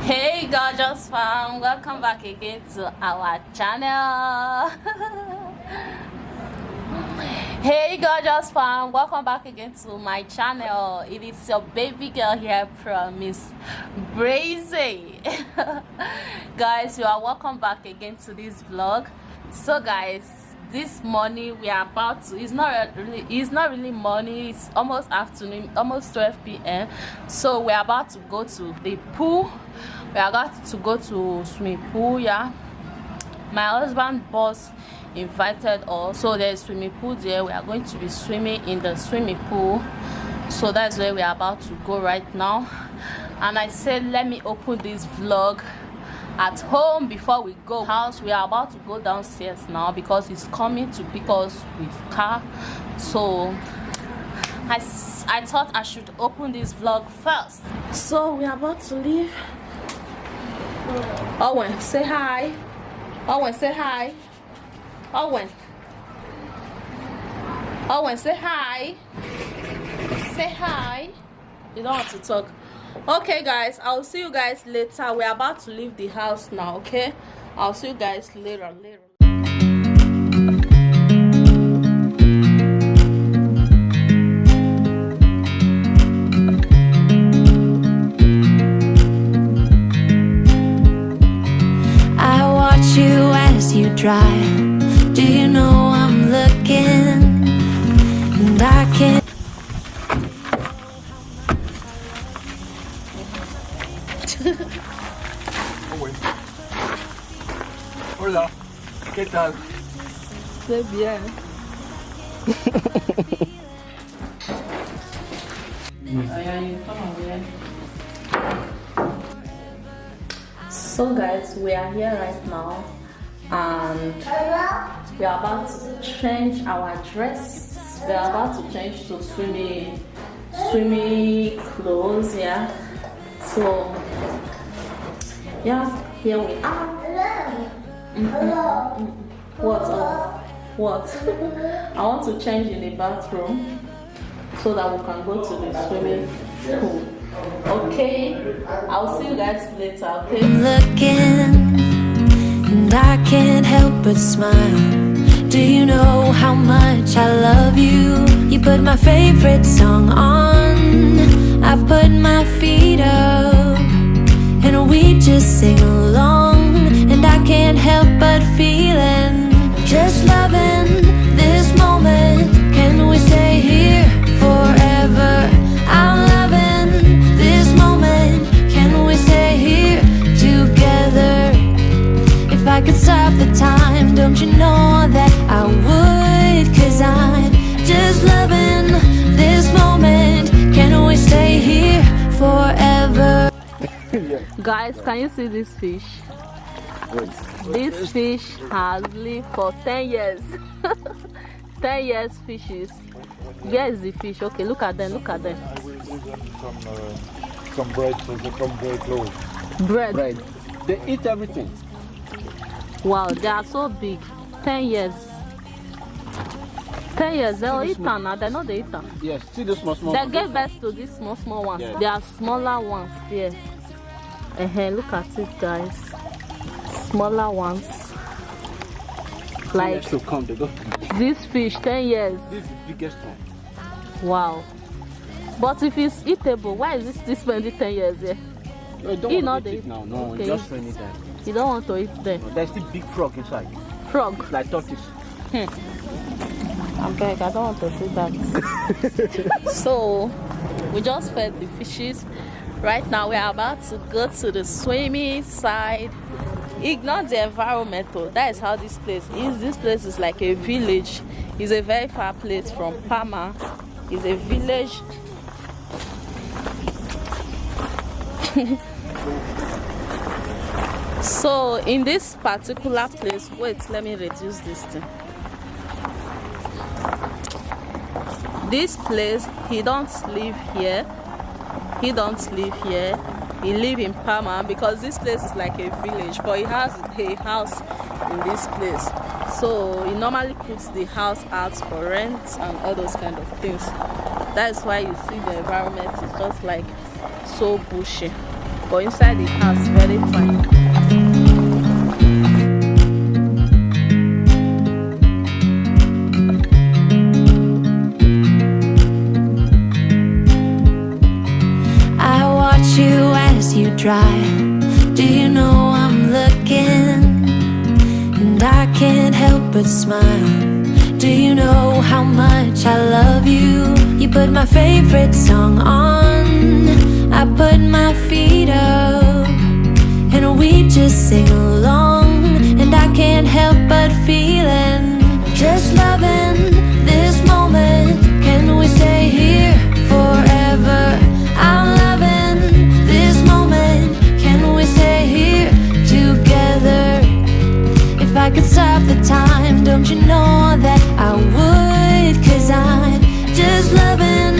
Hey gorgeous fam, welcome back again to our channel. Hey gorgeous fam, welcome back again to my channel. It is your baby girl here from Miss Brazy. Guys, you are welcome back again to this vlog. So guys, this morning we are about to, it's not really morning, it's almost afternoon, almost 12 p.m. so we're about to go to the pool. We are about to go to swimming pool. Yeah, my husband boss invited us, so there's swimming pool there. We are going to be swimming in the swimming pool, so that's where we are about to go right now. And I said let me open this vlog at home before we go house. We are about to go downstairs now because he's coming to pick us with car, so I thought I should open this vlog first. So we are about to leave. Owen, say hi. Owen, say hi. Owen, say hi. Say hi. You don't have to talk. Okay guys, I'll see you guys later. We're about to leave the house now. Okay, I'll see you guys later. I watch you as you drive. Do you know I'm looking? And I can't. Hola, ¿qué tal? C'est bien. So guys, we are here right now and we are about to change our dress. We are about to change to swimming clothes. Yeah, so yeah, here we are. What? I want to change in the bathroom so that we can go to the swimming pool. Okay, I'll see you guys later. Okay, I'm looking, and I can't help but smile. Do you know how much I love you? You put my favorite song on, I put my feet up, and we just sing along. And I can't help but feeling, just loving this moment. Can we stay here forever? I'm loving this moment. Can we stay here together? If I could stop the time, don't you know that I would? 'Cause I'm just loving this moment. Can we stay here forever? Guys, can you see this fish? This fish has lived for 10 years. 10 years fishes. Where is the fish? Okay, look at them. Some bread, so they come very close. Bread. They eat everything. Wow, they are so big. 10 years. 10 years, they'll eat them now. They know they eat them. Yes, see the small They gave birth to these small ones. Yeah. They are smaller ones here. Look at it, guys. Smaller ones. Like to come, they go. this fish, 10 years. This is the biggest one. Wow. But if it's eatable, why is it still spending 10 years here? No, you don't You want know to eat they- it now. No, okay. just for anytime. You don't want to eat them. No, there's still big frog inside. Frog. Like tortoise. I beg, I don't want to see that. So, we just fed the fishes. Right now, we are about to go to the swimming side. Ignore the environmental. That is how this place is. This place is like a village. It's a very far place from Palma. It's a village. So in this particular place, wait, let me reduce this thing. This place, he don't live here. He live in Palma because this place is like a village, but he has a house in this place. So he normally puts the house out for rent and all those kind of things. That's why you see the environment is just like so bushy. but inside the house very fine. I watch you as you drive. Do you know I'm looking? And I can't help but smile. Do you know how much I love you? You put my favorite song on. I put my feet up and we just sing along. And I can't help but feeling, just loving this moment. Can we stay here forever? I'm loving this moment. Can we stay here together? If I could stop the time, don't you know that I would? 'Cause I'm just loving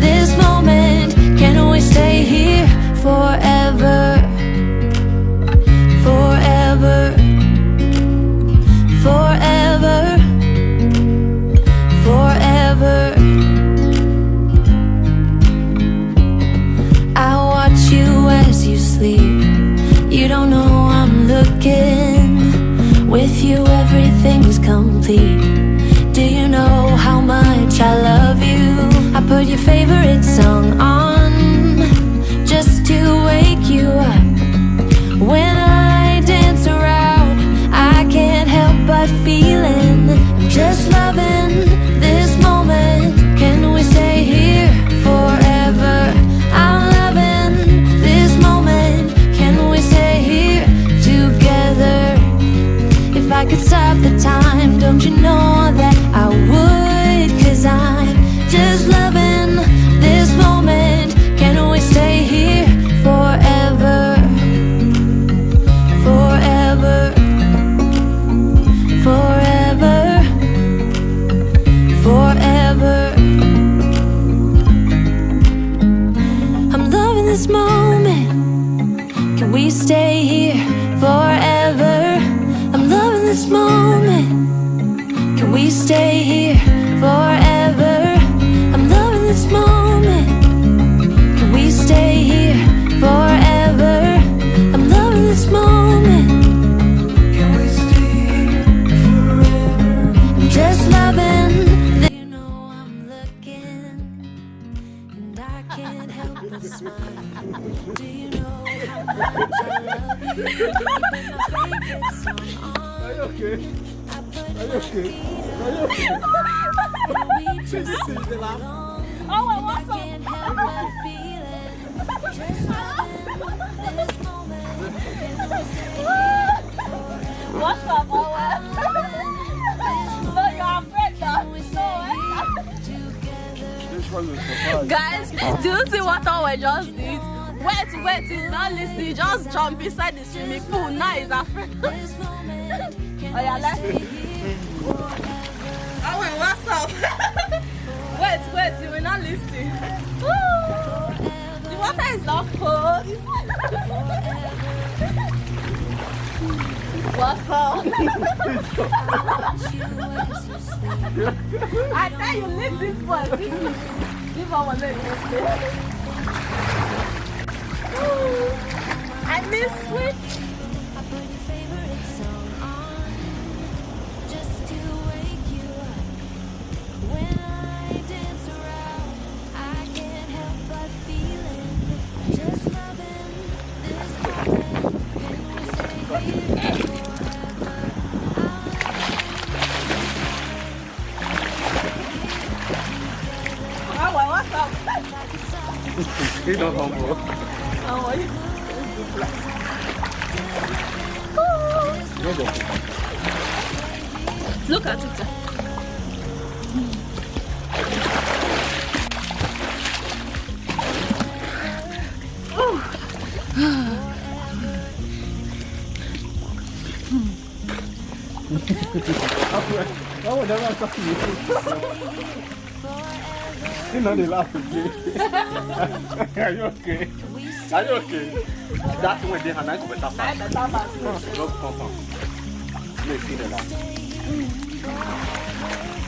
this moment. Can we stay here forever? Forever. Forever. Forever. I watch you as you sleep. You don't know I'm looking. With you everything's complete. Do you know how much I love you? I put your favorite song on just to wake you up. When I dance around, I can't help but feeling, I'm just loving this moment. Can we stay here forever? I'm loving this moment. Can we stay here together? If I could stop the time, don't you know that I would? 'Cause I'm just loving this moment. Can we stay here forever? Forever. Forever. Forever. I'm loving this moment. Can we stay here forever? I'm loving this moment. Can we stay here forever? I'm loving this moment. Can we stay here forever? I'm loving this moment. Can we stay here forever? I'm just loving that. You know I'm looking, and I can't help but smile. Do you know how much I love you? You put my favorite song on. Are you okay? I put Are you my okay? feet Are you okay? up, and we just sing the laugh? along. Oh, And I what's up? can't help but feeling, just loving this moment. Can we stay here forever? What's up, Owen? No, you're afraid now. Can we stay No, here together? This one is surprise. Guys, do you see what Owen just did? Wait, he's not listening. Just jump inside the swimming pool. Now he's afraid. This moment, can Oh, yeah, we let's- stay here forever? Owen, what's up? wait, you will not listen. The water is not cold. What's up? I tell you, leave this one. This one was not I miss sweet. I put your favorite song on just to wake you up. When I dance around, I can't help but feeling, just loving this moment. Can we stay here forever? Oh, well, what's up? He don't humble. Oh, you. No joke. Look at it. I would never talk to you. You know they laugh again. Are you okay? Are you okay? That when they have nice better fast. Don't come on. Let's see the laugh.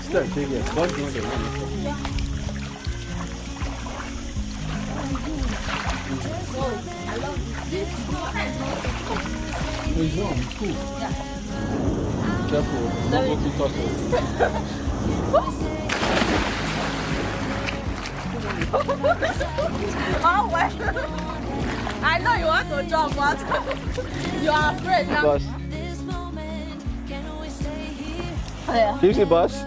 Start doing it. Don't do the one. It's on, cool. Careful, don't go too touch Oh, well. I know you want to jump, but you are afraid now. Boss. Yeah. Easy, boss.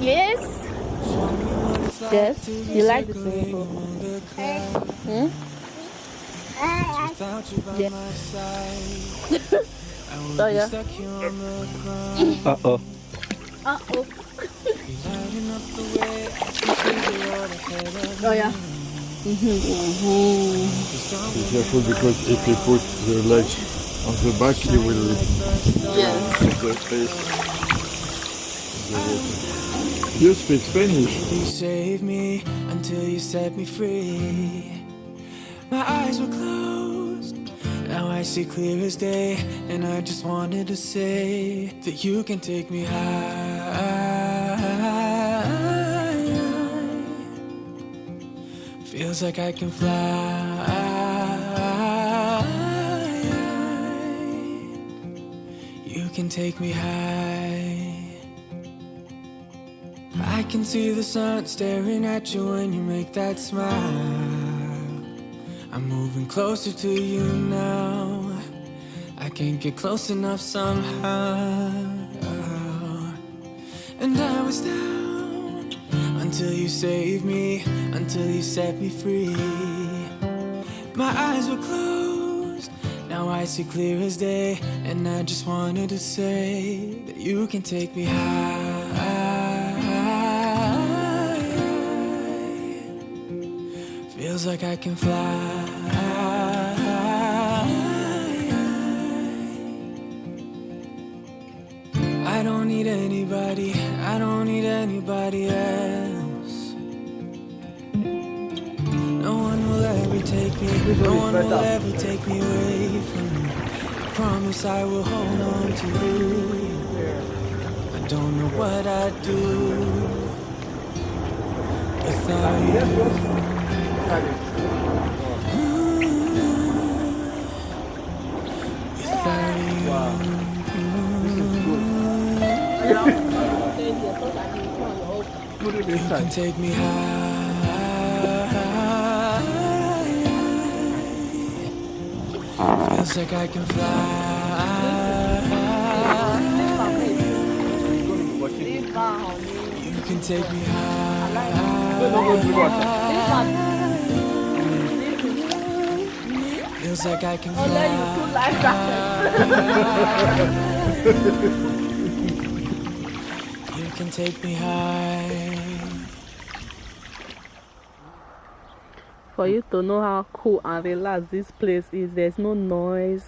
Yes. Yes. You like the swimming pool? Hmm? Yeah. Oh yeah. Uh-oh. Uh-oh. Oh yeah. Be careful because if you put the legs on the back, you will Yes. hit the face. You speak Spanish. You saved me until you set me free. My eyes were closed, now I see clear as day. And I just wanted to say that you can take me high. Feels like I can fly. You can take me high. I can see the sun staring at you when you make that smile. I'm moving closer to you now. I can't get close enough somehow. And I was down until you saved me, until you set me free. My eyes were closed, now I see clear as day. And I just wanted to say that you can take me high. Feels like I can fly. I don't need anybody, I don't need anybody else. No one will ever take me, no one will ever take me away from you. I promise I will hold on to you. I don't know what I'd do without you. You can take me high. Feels like I can fly. You can take me high. Feels like I can fly. You can take me high. For you to know how cool and relaxed this place is, there's no noise,